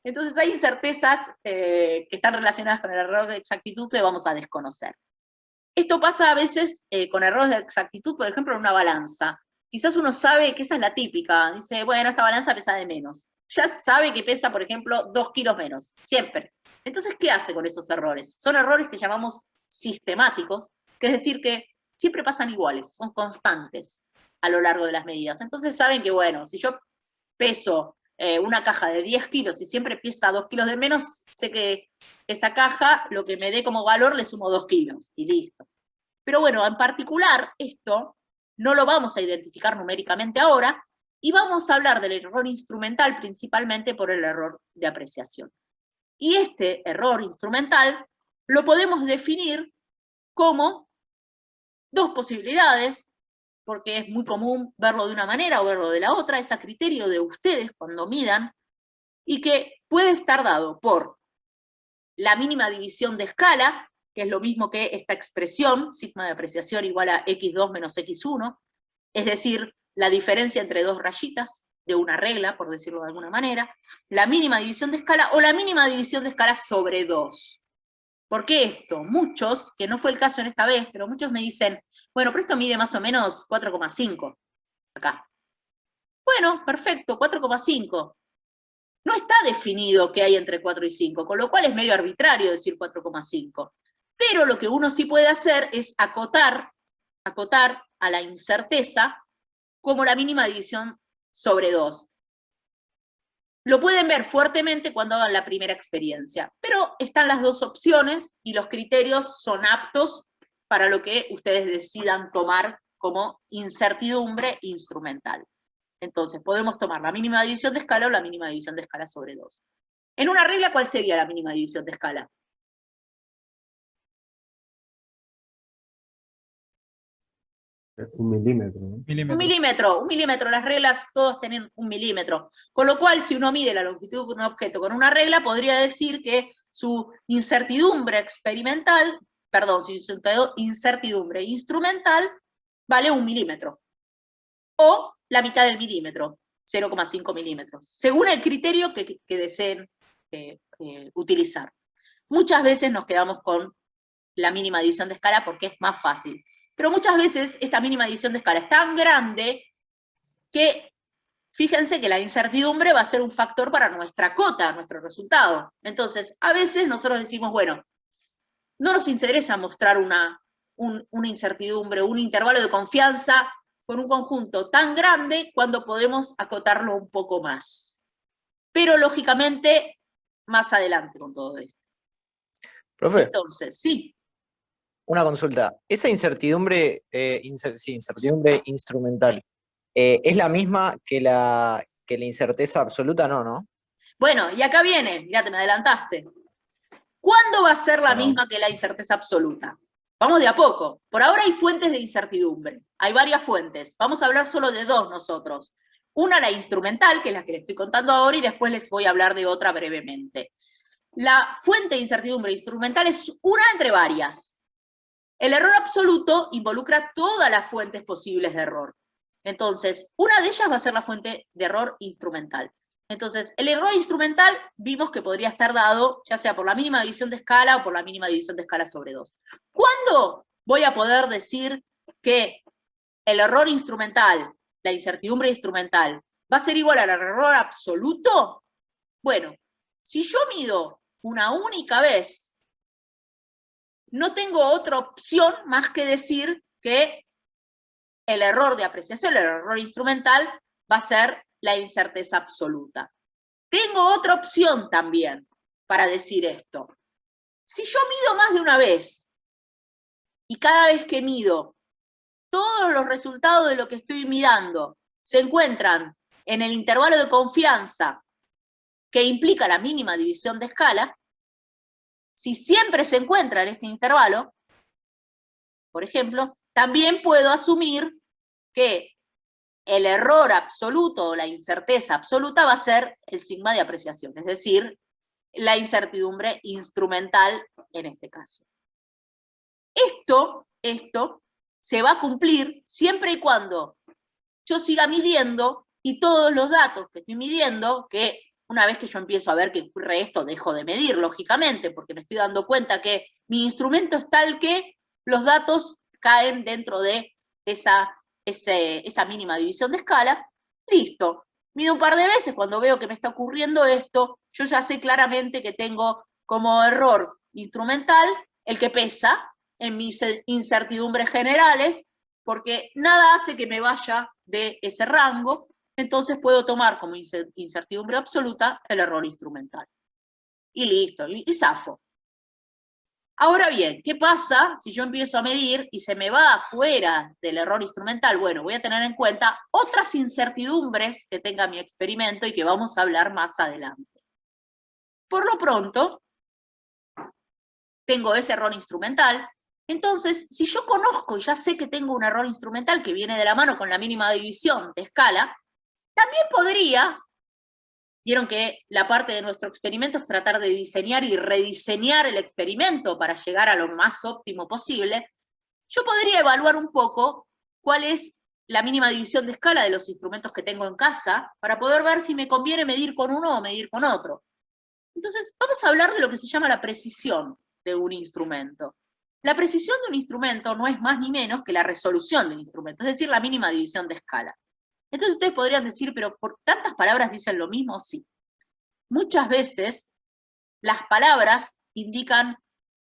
Entonces hay incertezas que están relacionadas con el error de exactitud que vamos a desconocer. Esto pasa a veces con errores de exactitud, por ejemplo, en una balanza. Quizás uno sabe que esa es la típica, dice, bueno, esta balanza pesa de menos. Ya sabe que pesa, por ejemplo, 2 kilos menos, siempre. Entonces, ¿qué hace con esos errores? Son errores que llamamos sistemáticos, que es decir que siempre pasan iguales, son constantes a lo largo de las medidas. Entonces saben que, bueno, si yo peso una caja de 10 kilos y siempre pesa 2 kilos de menos, sé que esa caja, lo que me dé como valor, le sumo 2 kilos, y listo. Pero bueno, en particular, esto no lo vamos a identificar numéricamente ahora, y vamos a hablar del error instrumental principalmente por el error de apreciación. Y este error instrumental lo podemos definir como dos posibilidades, porque es muy común verlo de una manera o verlo de la otra, es a criterio de ustedes cuando midan, y que puede estar dado por la mínima división de escala, que es lo mismo que esta expresión, sigma de apreciación igual a x2 menos x1, es decir, la diferencia entre dos rayitas de una regla, por decirlo de alguna manera, la mínima división de escala o la mínima división de escala sobre 2. ¿Por qué esto? Muchos, que no fue el caso en esta vez, pero muchos me dicen, bueno, pero esto mide más o menos 4,5 acá. Bueno, perfecto, 4,5. No está definido qué hay entre 4 y 5, con lo cual es medio arbitrario decir 4,5. Pero lo que uno sí puede hacer es acotar a la incerteza como la mínima división sobre 2. Lo pueden ver fuertemente cuando hagan la primera experiencia, pero están las dos opciones y los criterios son aptos para lo que ustedes decidan tomar como incertidumbre instrumental. Entonces, podemos tomar la mínima división de escala o la mínima división de escala sobre 2. En una regla, ¿cuál sería la mínima división de escala? Un milímetro, ¿no? Milímetro. Un milímetro, las reglas todos tienen un milímetro. Con lo cual, si uno mide la longitud de un objeto con una regla, podría decir que su incertidumbre experimental, perdón, su incertidumbre instrumental vale 1 milímetro. O la mitad del milímetro, 0,5 milímetros, según el criterio que deseen utilizar. Muchas veces nos quedamos con la mínima división de escala porque es más fácil. Pero muchas veces esta mínima división de escala es tan grande que fíjense que la incertidumbre va a ser un factor para nuestra cota, nuestro resultado. Entonces, a veces nosotros decimos, bueno, no nos interesa mostrar una incertidumbre, un intervalo de confianza con un conjunto tan grande cuando podemos acotarlo un poco más. Pero, lógicamente, más adelante con todo esto. Profe, Entonces, sí. una consulta. ¿Esa incertidumbre, incertidumbre instrumental, es la misma que la incerteza absoluta? No. Bueno, y acá viene, mirá, te me adelantaste. ¿Cuándo va a ser la Perdón. misma que la incerteza absoluta? Vamos de a poco. Por ahora hay fuentes de incertidumbre. Hay varias fuentes. Vamos a hablar solo de dos nosotros. Una, la instrumental, que es la que les estoy contando ahora, y después les voy a hablar de otra brevemente. La fuente de incertidumbre instrumental es una entre varias. El error absoluto involucra todas las fuentes posibles de error. Entonces, una de ellas va a ser la fuente de error instrumental. Entonces, el error instrumental vimos que podría estar dado ya sea por la mínima división de escala o por la mínima división de escala sobre 2. ¿Cuándo voy a poder decir que el error instrumental, la incertidumbre instrumental, va a ser igual al error absoluto? Bueno, si yo mido una única vez, no tengo otra opción más que decir que el error de apreciación, el error instrumental, va a ser la incerteza absoluta. Tengo otra opción también para decir esto. Si yo mido más de una vez, y cada vez que mido, todos los resultados de lo que estoy midando se encuentran en el intervalo de confianza que implica la mínima división de escala, si siempre se encuentra en este intervalo, por ejemplo, también puedo asumir que el error absoluto o la incerteza absoluta va a ser el sigma de apreciación, es decir, la incertidumbre instrumental en este caso. Esto se va a cumplir siempre y cuando yo siga midiendo y todos los datos que estoy midiendo, que una vez que yo empiezo a ver que ocurre esto, dejo de medir, lógicamente, porque me estoy dando cuenta que mi instrumento es tal que los datos caen dentro de esa mínima división de escala. Listo. Mido un par de veces, cuando veo que me está ocurriendo esto, yo ya sé claramente que tengo como error instrumental el que pesa en mis incertidumbres generales, porque nada hace que me vaya de ese rango, entonces puedo tomar como incertidumbre absoluta el error instrumental. Y listo, y zafo. Ahora bien, ¿qué pasa si yo empiezo a medir y se me va afuera del error instrumental? Bueno, voy a tener en cuenta otras incertidumbres que tenga mi experimento y que vamos a hablar más adelante. Por lo pronto, tengo ese error instrumental. Entonces, si yo conozco y ya sé que tengo un error instrumental que viene de la mano con la mínima división de escala, también podría, vieron que la parte de nuestro experimento es tratar de diseñar y rediseñar el experimento para llegar a lo más óptimo posible, yo podría evaluar un poco cuál es la mínima división de escala de los instrumentos que tengo en casa para poder ver si me conviene medir con uno o medir con otro. Entonces, vamos a hablar de lo que se llama la precisión de un instrumento. La precisión de un instrumento no es más ni menos que la resolución del instrumento, es decir, la mínima división de escala. Entonces ustedes podrían decir, pero ¿por tantas palabras dicen lo mismo? Sí. Muchas veces las palabras indican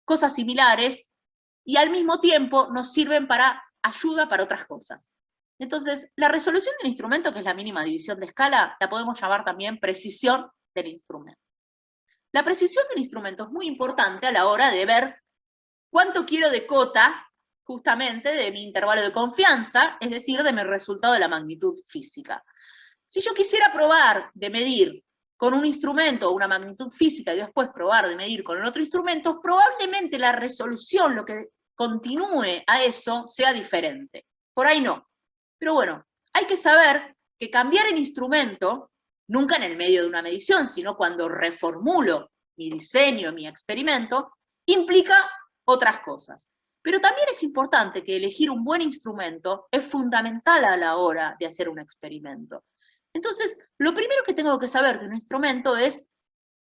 cosas similares y al mismo tiempo nos sirven para ayuda para otras cosas. Entonces, la resolución del instrumento, que es la mínima división de escala, la podemos llamar también precisión del instrumento. La precisión del instrumento es muy importante a la hora de ver cuánto quiero de cota, justamente, de mi intervalo de confianza, es decir, de mi resultado de la magnitud física. Si yo quisiera probar de medir con un instrumento o una magnitud física y después probar de medir con el otro instrumento, probablemente la resolución, lo que continúe a eso, sea diferente. Por ahí no. Pero bueno, hay que saber que cambiar el instrumento, nunca en el medio de una medición, sino cuando reformulo mi diseño, mi experimento, implica otras cosas. Pero también es importante que elegir un buen instrumento es fundamental a la hora de hacer un experimento. Entonces, lo primero que tengo que saber de un instrumento es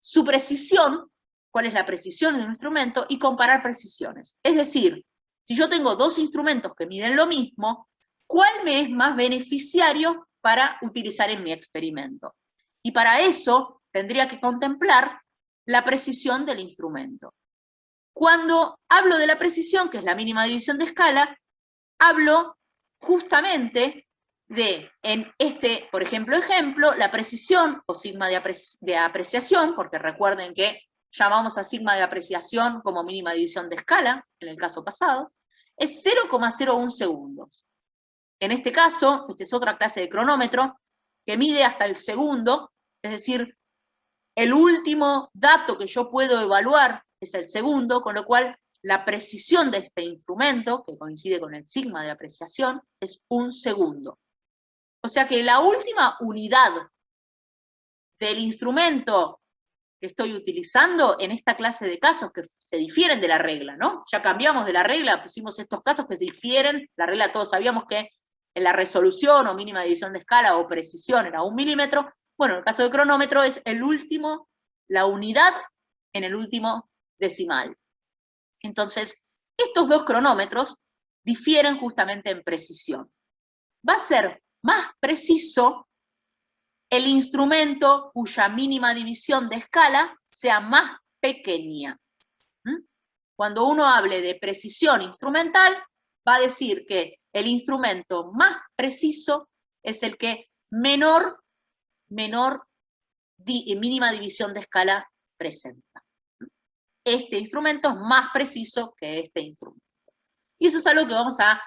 su precisión, cuál es la precisión de un instrumento, y comparar precisiones. Es decir, si yo tengo dos instrumentos que miden lo mismo, ¿cuál me es más beneficiario para utilizar en mi experimento? Y para eso tendría que contemplar la precisión del instrumento. Cuando hablo de la precisión, que es la mínima división de escala, hablo justamente de, en este, por ejemplo, la precisión o sigma de apreciación, porque recuerden que llamamos a sigma de apreciación como mínima división de escala, en el caso pasado, es 0,01 segundos. En este caso, esta es otra clase de cronómetro, que mide hasta el segundo, es decir, el último dato que yo puedo evaluar es el segundo, con lo cual la precisión de este instrumento, que coincide con el sigma de apreciación, es 1 segundo. O sea que la última unidad del instrumento que estoy utilizando en esta clase de casos que se difieren de la regla, ¿no? Ya cambiamos de la regla, pusimos estos casos que se difieren, la regla todos sabíamos que en la resolución o mínima división de escala o precisión era 1 milímetro, bueno, en el caso de cronómetro es el último, la unidad en el último decimal. Entonces, estos dos cronómetros difieren justamente en precisión. Va a ser más preciso el instrumento cuya mínima división de escala sea más pequeña. Cuando uno hable de precisión instrumental, va a decir que el instrumento más preciso es el que menor mínima división de escala presenta. Este instrumento es más preciso que este instrumento. Y eso es algo que vamos a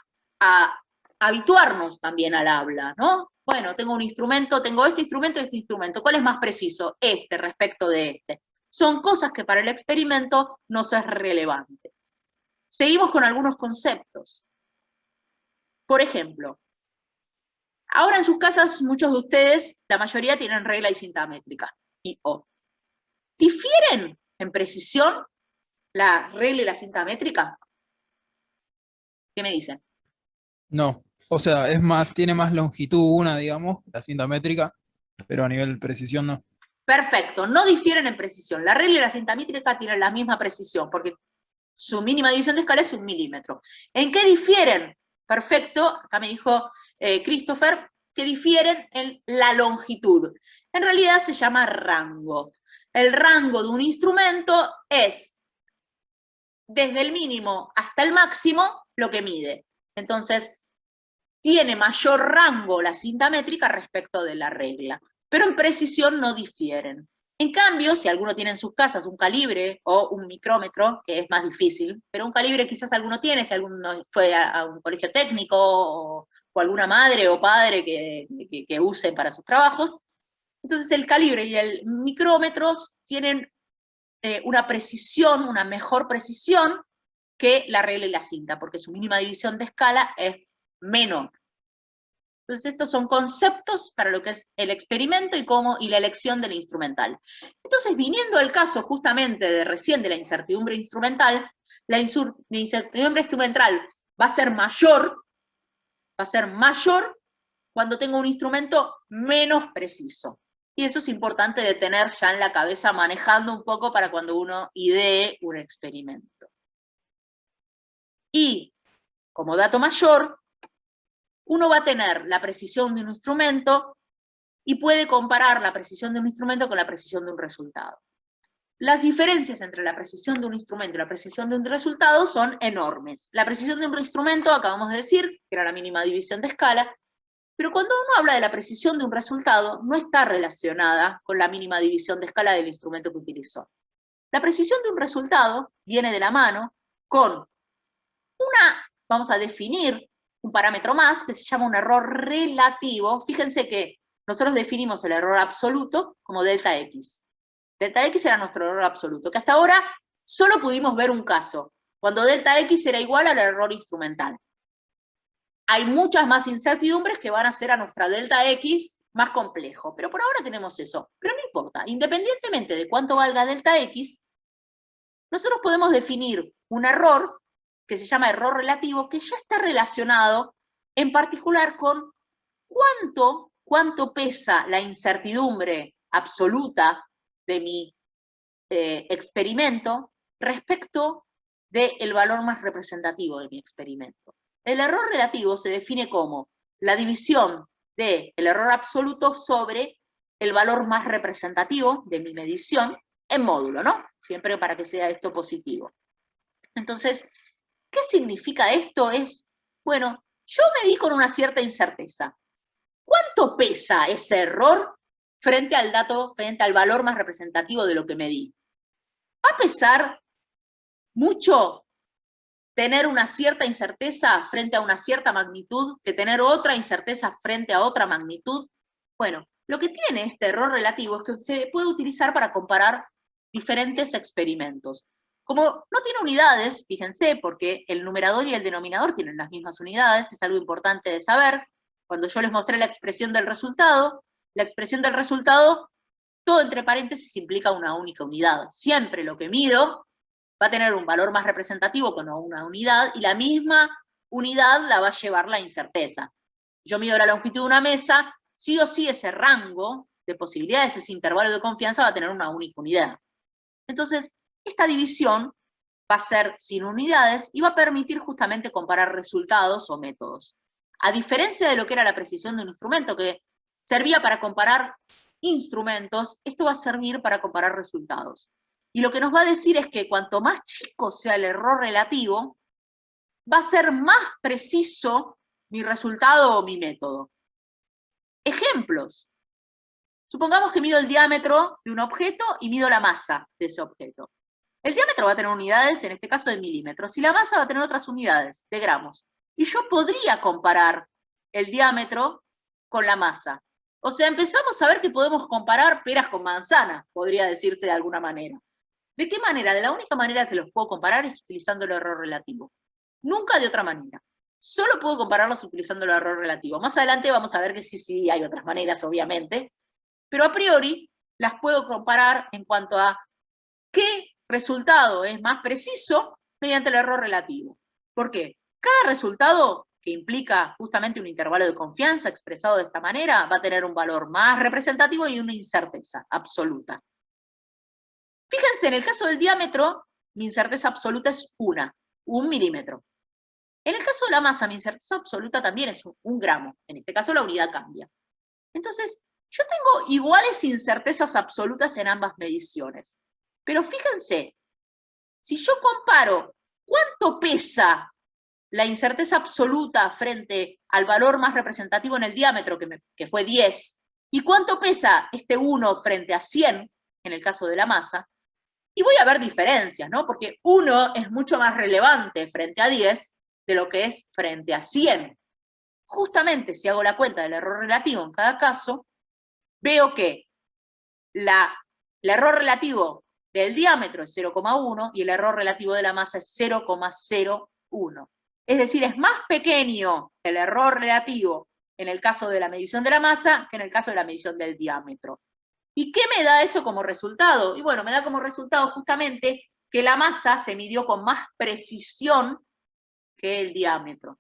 habituarnos también al habla, ¿no? Bueno, tengo un instrumento, tengo este instrumento y este instrumento. ¿Cuál es más preciso? Este respecto de este. Son cosas que para el experimento nos es relevante. Seguimos con algunos conceptos. Por ejemplo, ahora en sus casas, muchos de ustedes, la mayoría tienen regla y cinta métrica, I-O. ¿Difieren en precisión la regla y la cinta métrica? ¿Qué me dicen? No. O sea, es más, tiene más longitud una, digamos, la cinta métrica, pero a nivel de precisión no. Perfecto, no difieren en precisión. La regla y la cinta métrica tienen la misma precisión, porque su mínima división de escala es 1 milímetro. ¿En qué difieren? Perfecto, acá me dijo Christopher, que difieren en la longitud. En realidad se llama rango. El rango de un instrumento es desde el mínimo hasta el máximo lo que mide. Entonces, tiene mayor rango la cinta métrica respecto de la regla, pero en precisión no difieren. En cambio, si alguno tiene en sus casas un calibre o un micrómetro, que es más difícil, pero un calibre quizás alguno tiene, si alguno fue a un colegio técnico o alguna madre o padre que usen para sus trabajos, entonces el calibre y el micrómetro tienen una precisión, una mejor precisión que la regla y la cinta, porque su mínima división de escala es menor. Entonces estos son conceptos para lo que es el experimento y la elección del instrumental. Entonces, viniendo al caso justamente de recién de la incertidumbre instrumental, la incertidumbre instrumental va a ser mayor cuando tengo un instrumento menos preciso. Y eso es importante de tener ya en la cabeza, manejando un poco para cuando uno idee un experimento. Y, como dato mayor, uno va a tener la precisión de un instrumento y puede comparar la precisión de un instrumento con la precisión de un resultado. Las diferencias entre la precisión de un instrumento y la precisión de un resultado son enormes. La precisión de un instrumento, acabamos de decir, que era la mínima división de escala, pero cuando uno habla de la precisión de un resultado, no está relacionada con la mínima división de escala del instrumento que utilizó. La precisión de un resultado viene de la mano con vamos a definir un parámetro más, que se llama un error relativo. Fíjense que nosotros definimos el error absoluto como delta X. Delta X era nuestro error absoluto, que hasta ahora solo pudimos ver un caso, cuando delta X era igual al error instrumental. Hay muchas más incertidumbres que van a hacer a nuestra delta X más complejo, pero por ahora tenemos eso. Pero no importa, independientemente de cuánto valga delta X, nosotros podemos definir un error que se llama error relativo, que ya está relacionado en particular con cuánto pesa la incertidumbre absoluta de mi experimento respecto del valor más representativo de mi experimento. El error relativo se define como la división del error absoluto sobre el valor más representativo de mi medición en módulo, ¿no? Siempre para que sea esto positivo. Entonces, ¿qué significa esto? Es, bueno, yo medí con una cierta incerteza. ¿Cuánto pesa ese error frente al dato, frente al valor más representativo de lo que medí? ¿Va a pesar mucho tener una cierta incerteza frente a una cierta magnitud que tener otra incerteza frente a otra magnitud? Bueno, lo que tiene este error relativo es que se puede utilizar para comparar diferentes experimentos. Como no tiene unidades, fíjense, porque el numerador y el denominador tienen las mismas unidades, es algo importante de saber. Cuando yo les mostré la expresión del resultado, todo entre paréntesis implica una única unidad. Siempre lo que mido va a tener un valor más representativo con una unidad, y la misma unidad la va a llevar la incerteza. Yo mido la longitud de una mesa, sí o sí ese rango de posibilidades, ese intervalo de confianza va a tener una única unidad. Entonces, esta división va a ser sin unidades y va a permitir justamente comparar resultados o métodos. A diferencia de lo que era la precisión de un instrumento, que servía para comparar instrumentos, esto va a servir para comparar resultados. Y lo que nos va a decir es que cuanto más chico sea el error relativo, va a ser más preciso mi resultado o mi método. Ejemplos. Supongamos que mido el diámetro de un objeto y mido la masa de ese objeto. El diámetro va a tener unidades, en este caso de milímetros, y la masa va a tener otras unidades, de gramos. Y yo podría comparar el diámetro con la masa. O sea, empezamos a ver que podemos comparar peras con manzanas, podría decirse de alguna manera. ¿De qué manera? De la única manera que los puedo comparar es utilizando el error relativo. Nunca de otra manera. Solo puedo compararlos utilizando el error relativo. Más adelante vamos a ver que sí, hay otras maneras, obviamente. Pero a priori las puedo comparar en cuanto a qué resultado es más preciso mediante el error relativo. ¿Por qué? Cada resultado que implica justamente un intervalo de confianza expresado de esta manera va a tener un valor más representativo y una incerteza absoluta. Fíjense, en el caso del diámetro, mi incerteza absoluta es 1 milímetro. En el caso de la masa, mi incerteza absoluta también es 1 gramo. En este caso la unidad cambia. Entonces, yo tengo iguales incertezas absolutas en ambas mediciones. Pero fíjense, si yo comparo cuánto pesa la incerteza absoluta frente al valor más representativo en el diámetro, que fue 10, y cuánto pesa este 1 frente a 100, en el caso de la masa, y voy a ver diferencias, ¿no? Porque 1 es mucho más relevante frente a 10 de lo que es frente a 100. Justamente, si hago la cuenta del error relativo en cada caso, veo que el error relativo del diámetro es 0,1 y el error relativo de la masa es 0,01. Es decir, es más pequeño el error relativo en el caso de la medición de la masa que en el caso de la medición del diámetro. ¿Y qué me da eso como resultado? Y bueno, me da como resultado justamente que la masa se midió con más precisión que el diámetro.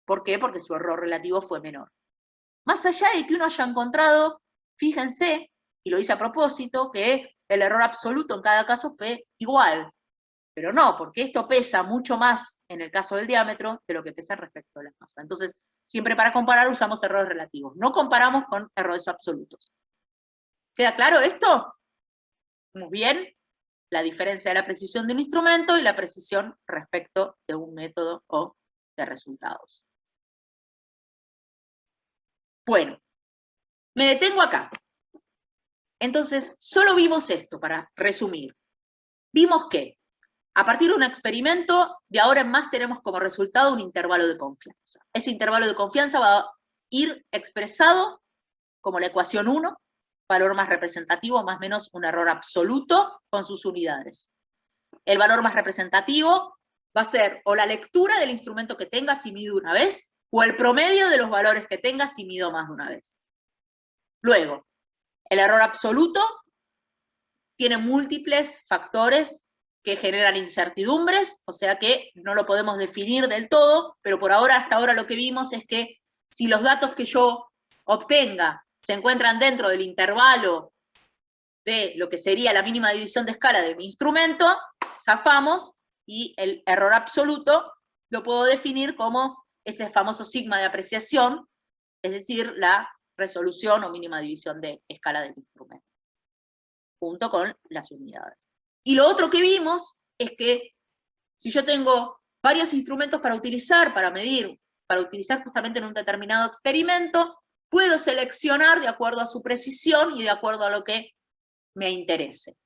¿Por qué? Porque su error relativo fue menor. Más allá de que uno haya encontrado, fíjense, y lo hice a propósito, que el error absoluto en cada caso fue igual. Pero no, porque esto pesa mucho más en el caso del diámetro de lo que pesa respecto a la masa. Entonces, siempre para comparar usamos errores relativos. No comparamos con errores absolutos. ¿Queda claro esto? Muy bien. La diferencia de la precisión de un instrumento y la precisión respecto de un método o de resultados. Bueno, me detengo acá. Entonces, solo vimos esto, para resumir. Vimos que, a partir de un experimento, de ahora en más tenemos como resultado un intervalo de confianza. Ese intervalo de confianza va a ir expresado como la ecuación 1, valor más representativo más menos un error absoluto con sus unidades. El valor más representativo va a ser o la lectura del instrumento que tenga si mido una vez, o el promedio de los valores que tenga si mido más de una vez. Luego, el error absoluto tiene múltiples factores que generan incertidumbres, o sea que no lo podemos definir del todo, pero por ahora, hasta ahora lo que vimos es que si los datos que yo obtenga se encuentran dentro del intervalo de lo que sería la mínima división de escala de mi instrumento, zafamos, y el error absoluto lo puedo definir como ese famoso sigma de apreciación, es decir, la resolución o mínima división de escala del instrumento, junto con las unidades. Y lo otro que vimos es que si yo tengo varios instrumentos para utilizar, para medir, para utilizar justamente en un determinado experimento, puedo seleccionar de acuerdo a su precisión y de acuerdo a lo que me interese.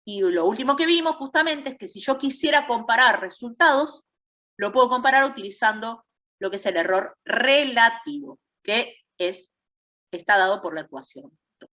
Y lo último que vimos justamente es que si yo quisiera comparar resultados, lo puedo comparar utilizando lo que es el error relativo, que está dado por la ecuación.